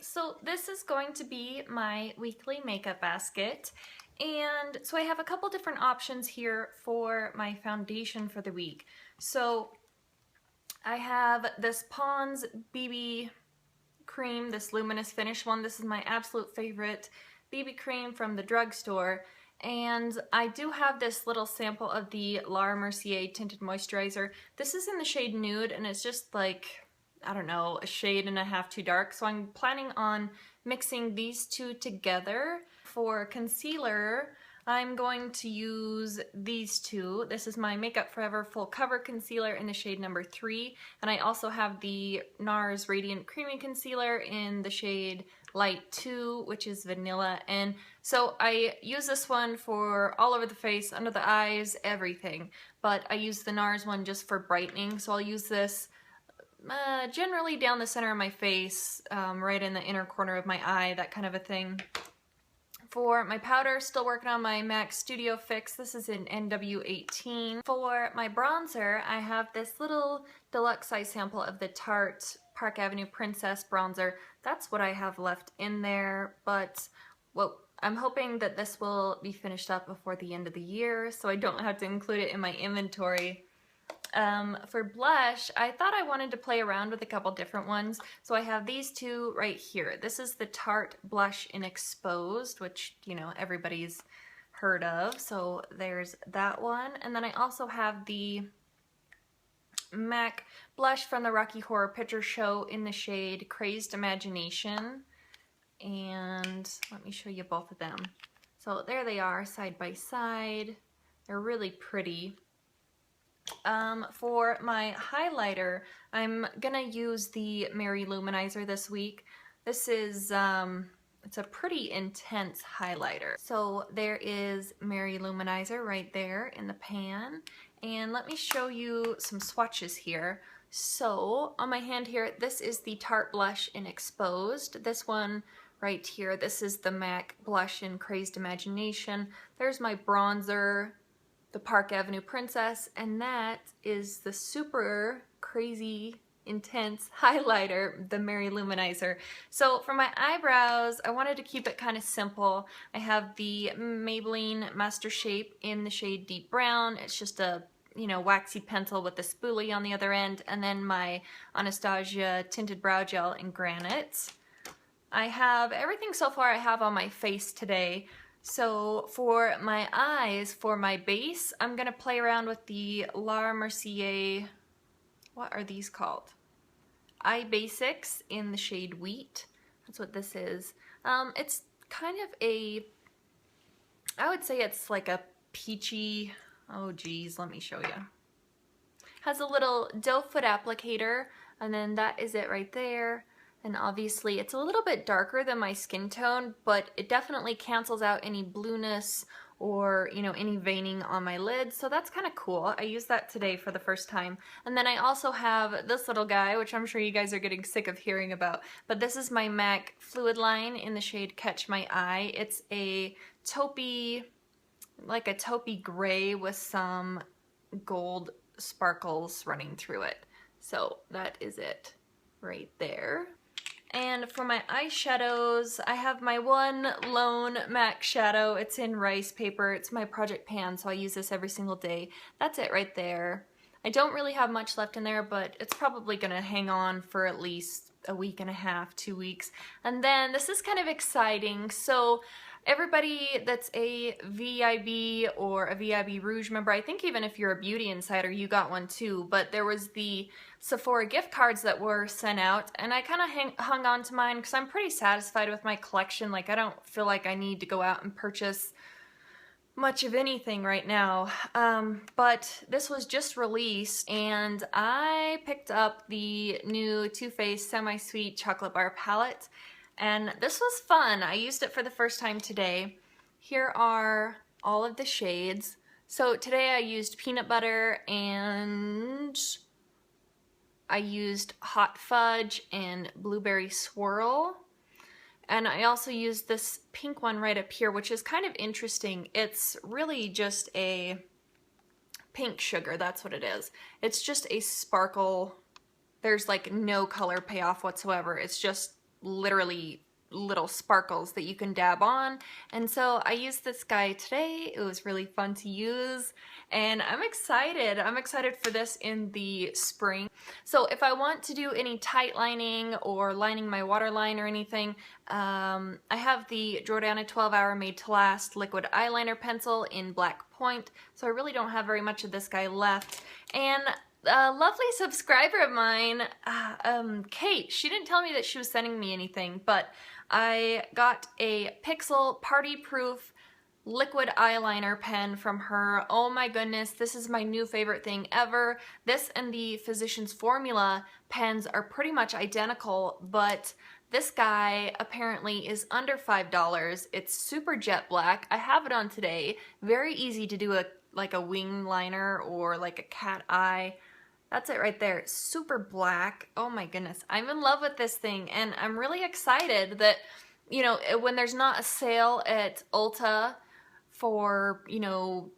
so this is going to be my weekly makeup basket, and so I have a couple different options here for my foundation for the week. So I have this Pond's BB cream, this luminous finish one. This is my absolute favorite BB cream from the drugstore, and I do have this little sample of the Laura Mercier tinted moisturizer. This is in the shade Nude, and it's just like, I don't know, a shade and a half too dark, so I'm planning on mixing these two together. For concealer, I'm going to use these two. This is my Makeup Forever Full Cover Concealer in the shade number 3, and I also have the NARS Radiant Creamy Concealer in the shade Light 2, which is vanilla. And so I use this one for all over the face, under the eyes, everything, but I use the NARS one just for brightening, so I'll use this generally down the center of my face, right in the inner corner of my eye, that kind of a thing. For my powder, still working on my MAC Studio Fix. This is in NW18. For my bronzer, I have this little deluxe size sample of the Tarte Park Avenue Princess bronzer. That's what I have left in there, but well, I'm hoping that this will be finished up before the end of the year, so I don't have to include it in my inventory. For blush, I thought I wanted to play around with a couple different ones, so I have these two right here. This is the Tarte Blush in Exposed, which, you know, everybody's heard of, so there's that one. And then I also have the MAC blush from the Rocky Horror Picture Show in the shade Crazed Imagination, and let me show you both of them. So there they are, side by side. They're really pretty. For my highlighter, I'm gonna use the Mary Luminizer this week. This is, it's a pretty intense highlighter. So there is Mary Luminizer right there in the pan. And let me show you some swatches here. So on my hand here, this is the Tarte Blush in Exposed. This one right here, this is the MAC Blush in Crazed Imagination. There's my bronzer, the Park Avenue Princess, and that is the super crazy intense highlighter, the Mary Luminizer. So for my eyebrows, I wanted to keep it kind of simple. I have the Maybelline Master Shape in the shade Deep Brown. It's just a, you know, waxy pencil with a spoolie on the other end, and then my Anastasia Tinted Brow Gel in Granite. I have everything so far I have on my face today. So for my eyes, for my base, I'm going to play around with the Laura Mercier, what are these called? Eye Basics in the shade Wheat. That's what this is. It's kind of a, I would say it's like a peachy, oh geez, let me show you. Has a little doe foot applicator, and then that is it right there. And obviously it's a little bit darker than my skin tone, but it definitely cancels out any blueness or, you know, any veining on my lids, so that's kind of cool. I used that today for the first time. And then I also have this little guy, which I'm sure you guys are getting sick of hearing about, but this is my MAC Fluid Line in the shade Catch My Eye. It's a taupey, like a taupey gray with some gold sparkles running through it. So that is it right there. And for my eyeshadows, I have my one lone MAC shadow. It's in rice paper. It's my Project Pan, so I use this every single day. That's it right there. I don't really have much left in there, but it's probably gonna hang on for at least a week and a half, 2 weeks. And then this is kind of exciting. So everybody that's a VIB or a VIB Rouge member, I think even if you're a Beauty Insider, you got one too, but there was the Sephora gift cards that were sent out, and I kind of hung on to mine because I'm pretty satisfied with my collection. Like, I don't feel like I need to go out and purchase much of anything right now, but this was just released, and I picked up the new Too Faced Semi-Sweet Chocolate Bar Palette, and this was fun. I used it for the first time today. Here are all of the shades. So today I used Peanut Butter, and I used Hot Fudge and Blueberry Swirl. And I also used this pink one right up here, which is kind of interesting. It's really just a pink sugar, that's what it is. It's just a sparkle. There's like no color payoff whatsoever. It's just literally little sparkles that you can dab on. And so I used this guy today. It was really fun to use, and I'm excited. I'm excited for this in the spring. So if I want to do any tight lining or lining my waterline or anything, I have the Jordana 12 Hour Made to Last liquid eyeliner pencil in black point, so I really don't have very much of this guy left. And a lovely subscriber of mine, Kate, she didn't tell me that she was sending me anything, but I got a Pixel Party Proof liquid eyeliner pen from her. Oh my goodness, this is my new favorite thing ever. This and the Physicians Formula pens are pretty much identical, but this guy apparently is under $5. It's super jet black. I have it on today. Very easy to do like a wing liner or like a cat eye. That's it right there. It's super black. Oh my goodness. I'm in love with this thing, and I'm really excited that, you know, when there's not a sale at Ulta for, you know,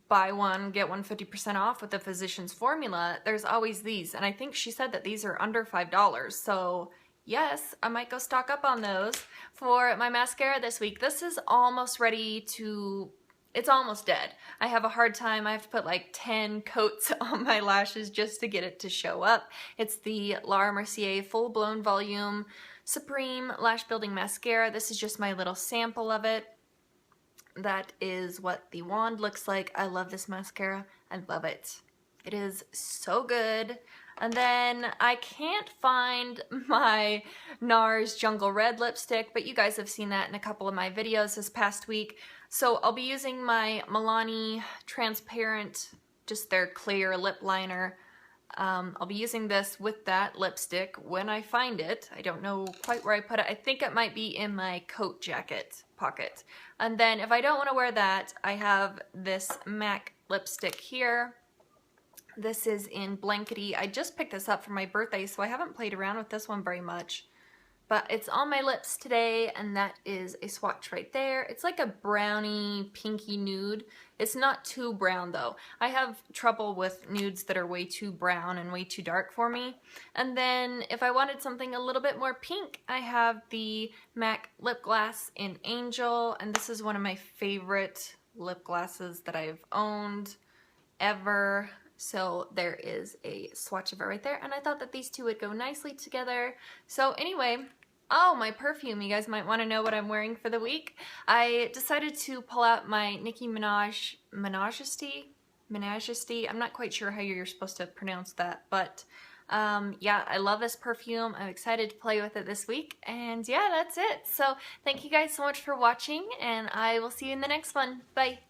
buy one, get one 50% off with the Physicians Formula, there's always these. And I think she said that these are under $5. So yes, I might go stock up on those for my mascara this week. This is almost ready to... It's almost dead. I have a hard time. I have to put like 10 coats on my lashes just to get it to show up. It's the Laura Mercier Full Blown Volume Supreme Lash Building Mascara. This is just my little sample of it. That is what the wand looks like. I love this mascara. I love it. It is so good. And then I can't find my NARS Jungle Red lipstick, but you guys have seen that in a couple of my videos this past week. So I'll be using my Milani Transparent, just their clear lip liner. I'll be using this with that lipstick when I find it. I don't know quite where I put it. I think it might be in my coat jacket pocket. And then if I don't want to wear that, I have this MAC lipstick here. This is in Blankety. I just picked this up for my birthday, so I haven't played around with this one very much. But it's on my lips today, and that is a swatch right there. It's like a browny, pinky nude. It's not too brown, though. I have trouble with nudes that are way too brown and way too dark for me. And then if I wanted something a little bit more pink, I have the MAC lip gloss in Angel, and this is one of my favorite lip glosses that I've owned ever. So there is a swatch of it right there, and I thought that these two would go nicely together. So anyway, oh, my perfume. You guys might want to know what I'm wearing for the week. I decided to pull out my Nicki Minaj Menagesti. I'm not quite sure how you're supposed to pronounce that, but yeah, I love this perfume. I'm excited to play with it this week, and yeah, that's it. So thank you guys so much for watching, and I will see you in the next one. Bye.